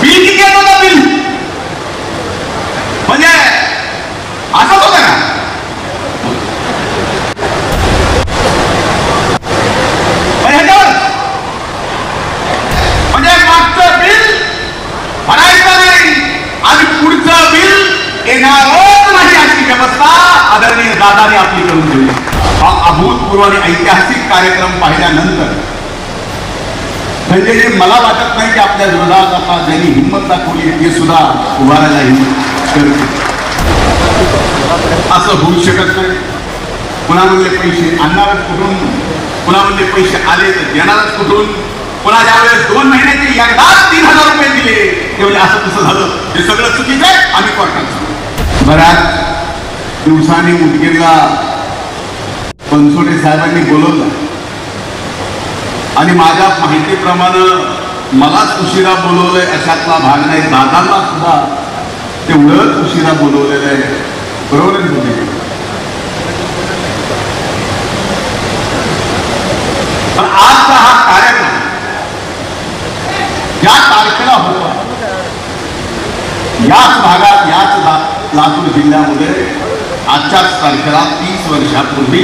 Bill किती येत होतं बिल म्हणजे असंच होतं का? म्हणजे मागचं बिल भरायचं नाही आणि पुढचं बिल येणारच नाही अशी व्यवस्था आदरणीय दादाने आपली करून ठेवली. हा अभूतपूर्व आणि ऐतिहासिक कार्यक्रम पाहिल्यानंतर म्हणजे मला वाटत नाही की आपल्या विरोधात आता ज्यांनी हिंमत दाखवली ते सुद्धा उभारायला हिंमत करते. असं होऊ शकत नाही. कुणामधले पैसे आणणारच कुठून, कुणामधले पैसे आले तर देणारच कुठून, पुन्हा ज्यावेळेस 2 महिन्याचे एकदाच 3000 रुपये दिले तेवढे असं कसं झालं, हे सगळं चुकीचं आहे. आम्ही कोर्टात बऱ्याच दिवसांनी उदगीरला बनसोडे साहेबांनी बोलवलं आणि माझ्या माहितीप्रमाणे मलाच उशिरा बोलवलंय अशातला भाग नाही. दादांना सुद्धा तेवढंच उशिरा बोलवलेलं आहे. बरोबर आहे तुम्ही? पण आजचा हा कार्यक्रम या तारखेला होता याच भागात, याच लातूर जिल्ह्यामध्ये आजच्याच तारखेला 30 वर्षापूर्वी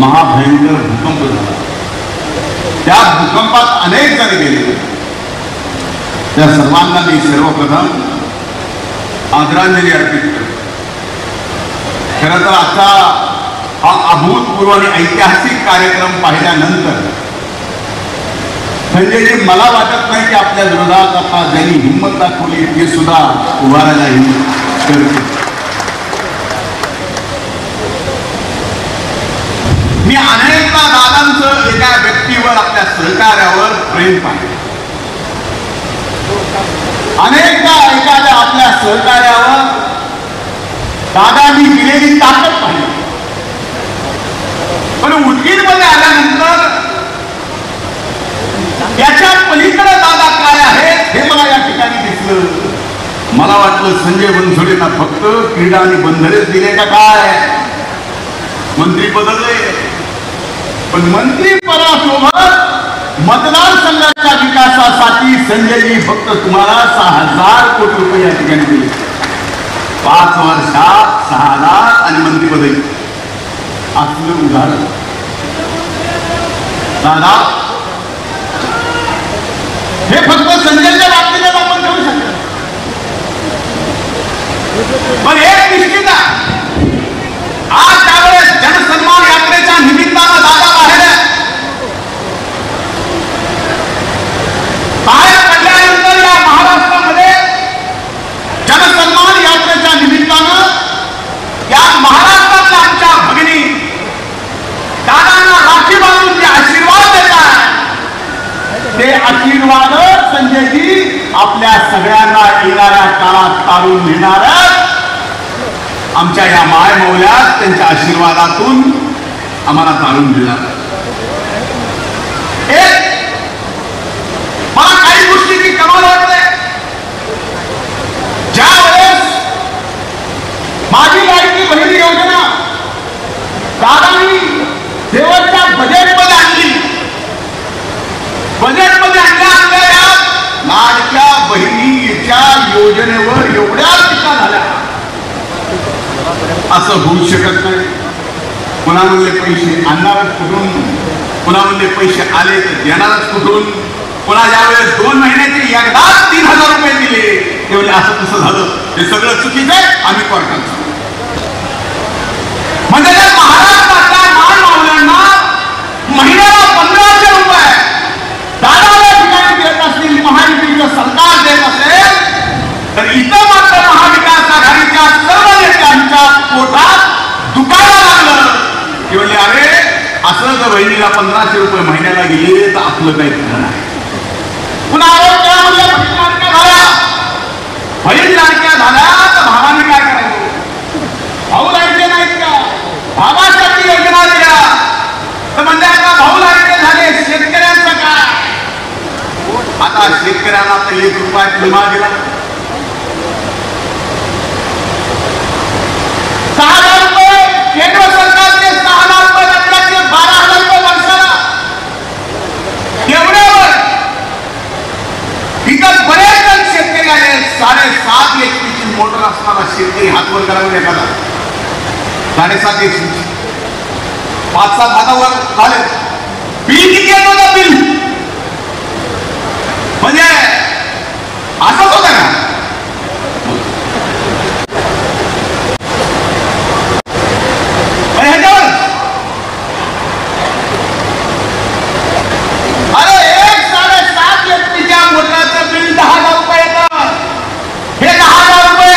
महाभयंकर भूकंप झाला. त्या भूकंपात अनेक जण गेले. त्या सर्वांना मी सर्वप्रथम आदरांजली अर्पित करतो. खरं तर आता हा अभूतपूर्व आणि ऐतिहासिक कार्यक्रम पाहिल्यानंतर म्हणजे मला वाटत नाही की आपल्या विरोधात आता ज्यांनी हिंमत दाखवली ते सुद्धा उभारायला हिंमत करते. मी अनेकदा दादांचं एका व्यक्तीवर, आपल्या सहकार्यावर प्रेम पाहिलं. अनेकदा एखाद्या आपल्या सहकार्यावर दादांनी दिलेली ताकद पाहिली. पण उदगीरमध्ये आल्यानंतर याच्या पलीकडे दादा काय आहेत हे मला या ठिकाणी दिसलं. मला वाटलं संजय बनसोडेंना फक्त क्रीडा आणि बंधनेच दिले का काय, मंत्री बदलले. पण मंत्री पदासोबत मतदारसंघाच्या विकासासाठी संजयजी फक्त तुम्हाला 6000 कोटी रुपये या ठिकाणी दिले. 5 वर्षात 6 लाख आणि मंत्रीपदही असलं उदाहरण. दादा हे फक्त संजयच्या बाबतीतच आपण ठेवू शकतो. पण एक निश्चित आहे, आज त्यावेळेस जनसन्मान यात्रेच्या निमित्तानं दादा बाहेर पडल्यानंतर या महाराष्ट्रामध्ये जनसन्मान यात्रेच्या निमित्तानं या महाराष्ट्रातल्या आमच्या भगिनी दादांना राखी बांधून जे आशीर्वाद देतात ते आशीर्वाद संजयजी आपल्या सगळ्यांना येणाऱ्या काळात काढून नेणारच. आमच्या या माय मौल्यात त्यांच्या आशीर्वादातून आम्हाला तारून देणार. मला काही गोष्टीची कमाल वाटते. ज्या वेळेस माझी लाडकी बहीण योजना दादांनी शेवटच्या बजेटमध्ये आणली, बजेटमध्ये आणल्या लाडक्या बहिणीच्या योजनेवर एवढ्या टीका झाल्या. असं होऊ शकत नाही. कुणामधले पैसे आणणारच कुठून, कुणामधले पैसे आले तर देणारच कुठून, पुन्हा ज्यावेळेस 2 महिन्याचे एकदाच 3000 रुपये दिले तेवढे असं कसं झालं, हे सगळं चुकीचं आहे. आम्ही कोर्टात म्हणजे महाराष्ट्रातल्या मान मावल्यांना महिन्याला 1500 रुपये दादाला ठिकाणी देत असतील, महायुतीचं सरकार देत असेल, तर इथं मात्र महाविकास आघाडीच्या सर्व नेत्यांच्या पोटात दुखायला लागलं. ते म्हणजे अरे असं जर बहिणीला 1500 रुपये महिन्याला गेले तर आपलं काही खरं नाही. पुन्हा आरोग्यामध्ये बहीण लाडक्या झाल्या, बहीण लाडक्या झाल्या तर भावाने काय करायचं? भाऊ लाडके नाहीत का? भावासाठी योजना दिल्या तर म्हणजे आता भाऊ लाडके झाले, शेतकऱ्यांचं काय? आता शेतकऱ्यांना तर 1 रुपयात विमा दिला, 6000 रुपये केंद्र सरकारचे, 6000 रुपये राज्याचे, 12000 रुपये वर्षाला. एवढ्यावर इतर बरेच 7.5 HP मोटर असणारा शेतकरी हातवर करावे एखादा 7.5 HP 5-7 हातावर झाले बिल किती येतो ना बिल म्हणजे असंच होतं ना ह्याच्यावर अरे 7.5 HPच्या मोटरचं बिल 10,000 रुपये येतं हे 10,000 रुपये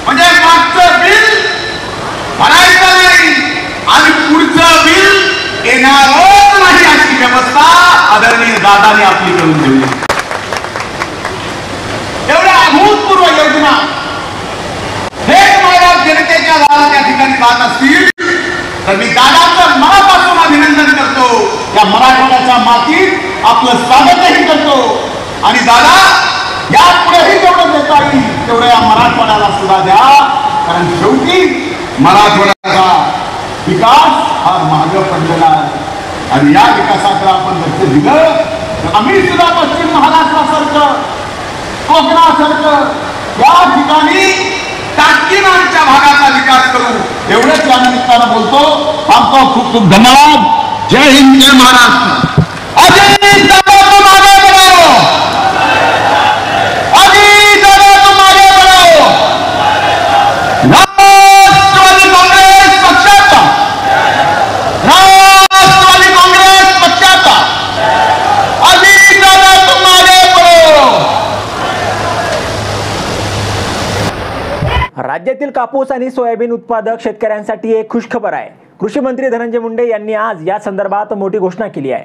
म्हणजे मागचं बिल भरायचं नाही आणि पुढचं बिल येणारच नाही अशी व्यवस्था आदरणीय दादाने आपली करून ठेवली एवढ्या अभूतपूर्व योजना थेट माझ्या जनतेच्या दारात त्या ठिकाणी जात असतील तर मी दादाचं मनापासून अभिनंदन करतो या मराठवाड्याच्या मातीत आपलं स्वागतही करतो आणि दादा यापुढेही जेवढं देता येईल तेवढं या मराठवाड्याला सुद्धा द्या कारण शेवटी मराठवाड्याचा विकास हा मागे पडलेला आहे आणि या विकासाकडे आपण लक्ष दिलं तर आम्ही सुद्धा पश्चिम महाराष्ट्रासारखं कोकणासारखं या ठिकाणी ताकीनांच्या भागाचा विकास करू एवढंच या निमित्तानं बोलतो आपको खूप खूप धन्यवाद जय हिंद जय महाराष्ट्र अजित दादा तुम आगे बढ़ो अजित दादा तुम आगे बढ़ो राष्ट्रवादी काँग्रेस पक्षाचा राष्ट्रवादी काँग्रेस पक्षाचा अजित दादा तुम आगे बढ़ो राज्यातील कापूस आणि सोयाबीन उत्पादक शेतकऱ्यांसाठी एक खुशखबर आहे कृषी मंत्री धनंजय मुंडे यांनी आज या संदर्भात मोठी घोषणा केली आहे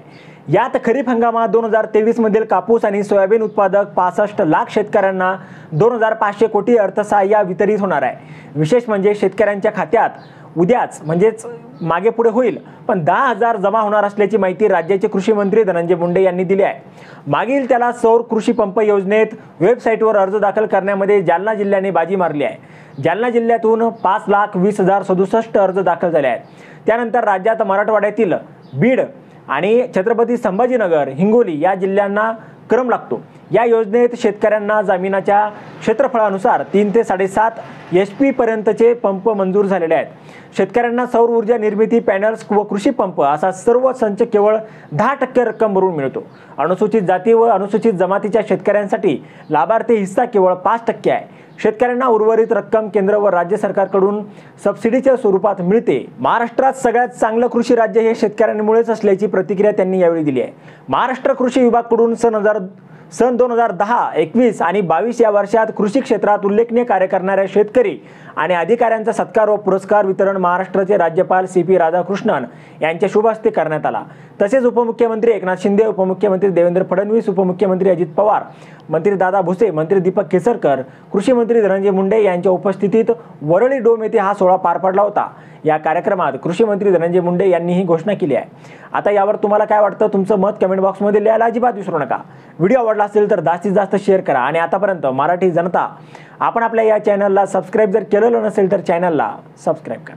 यात खरीप हंगामात 2023 मधील कापूस आणि सोयाबीन उत्पादक 65 लाख शेतकऱ्यांना 2,500 कोटी अर्थसहाय्य वितरित होणार आहे विशेष म्हणजे शेतकऱ्यांच्या खात्यात उद्याच म्हणजेच मागे पुढे होईल पण 10,000 जमा होणार असल्याची माहिती राज्याचे कृषी मंत्री धनंजय मुंडे यांनी दिली आहे मागील त्याला सौर कृषी पंप योजनेत वेबसाईटवर अर्ज दाखल करण्यामध्ये जालना जिल्ह्याने बाजी मारली आहे जालना जिल्ह्यातून 5,20,067 अर्ज दाखल झाले आहेत त्यानंतर राज्यात मराठवाड्यातील बीड आणि छत्रपती संभाजीनगर हिंगोली या जिल्ह्यांना क्रम लागतो या योजनेत शेतकऱ्यांना जमिनीच्या क्षेत्रफळानुसार 3 ते 7.5 HP पर्यंतचे पंप मंजूर झालेले आहेत शेतकऱ्यांना सौर ऊर्जा निर्मिती पॅनल्स व कृषी पंप असा सर्व संच केवळ 10% रक्कम भरून मिळतो अनुसूचित जाती व अनुसूचित जमातीच्या शेतकऱ्यांसाठी लाभार्थी हिस्सा केवळ 5% आहे शेतकऱ्यांना उर्वरित रक्कम केंद्र व राज्य सरकारकडून सबसिडीच्या स्वरूपात मिळते महाराष्ट्रात सगळ्यात चांगलं कृषी राज्य हे शेतकऱ्यांमुळेच असल्याची प्रतिक्रिया त्यांनी यावेळी दिली आहे महाराष्ट्र कृषी विभागाकडून सन 2010-21 आणि 22 या वर्षात कृषी क्षेत्रात उल्लेखनीय कार्य करणाऱ्या शेतकरी आणि अधिकाऱ्यांचा सत्कार व पुरस्कार वितरण महाराष्ट्राचे राज्यपाल CP राधाकृष्णन यांच्या शुभ हस्ते करण्यात आला तसेच उपमुख्यमंत्री एकनाथ शिंदे उपमुख्यमंत्री देवेंद्र फडणवीस उपमुख्यमंत्री अजित पवार मंत्री दादा भुसे मंत्री दीपक केसरकर कृषी मंत्री धनंजय मुंडे यांच्या उपस्थितीत वरळी डोम येथे हा सोहळा पार पडला होता या कार्यक्रमात कृषी मंत्री धनंजय मुंडे यांनी ही घोषणा केली आहे आता यावर तुम्हाला काय वाटतं तुमचं मत कमेंट बॉक्समध्ये लिहायला अजिबात विसरू नका व्हिडिओ आवडला असेल तर जास्तीत जास्त शेअर करा आणि आतापर्यंत मराठी जनता आपण आपल्या या चॅनलला सबस्क्राइब जर केलेलं नसेल तर चॅनलला सबस्क्राइब करा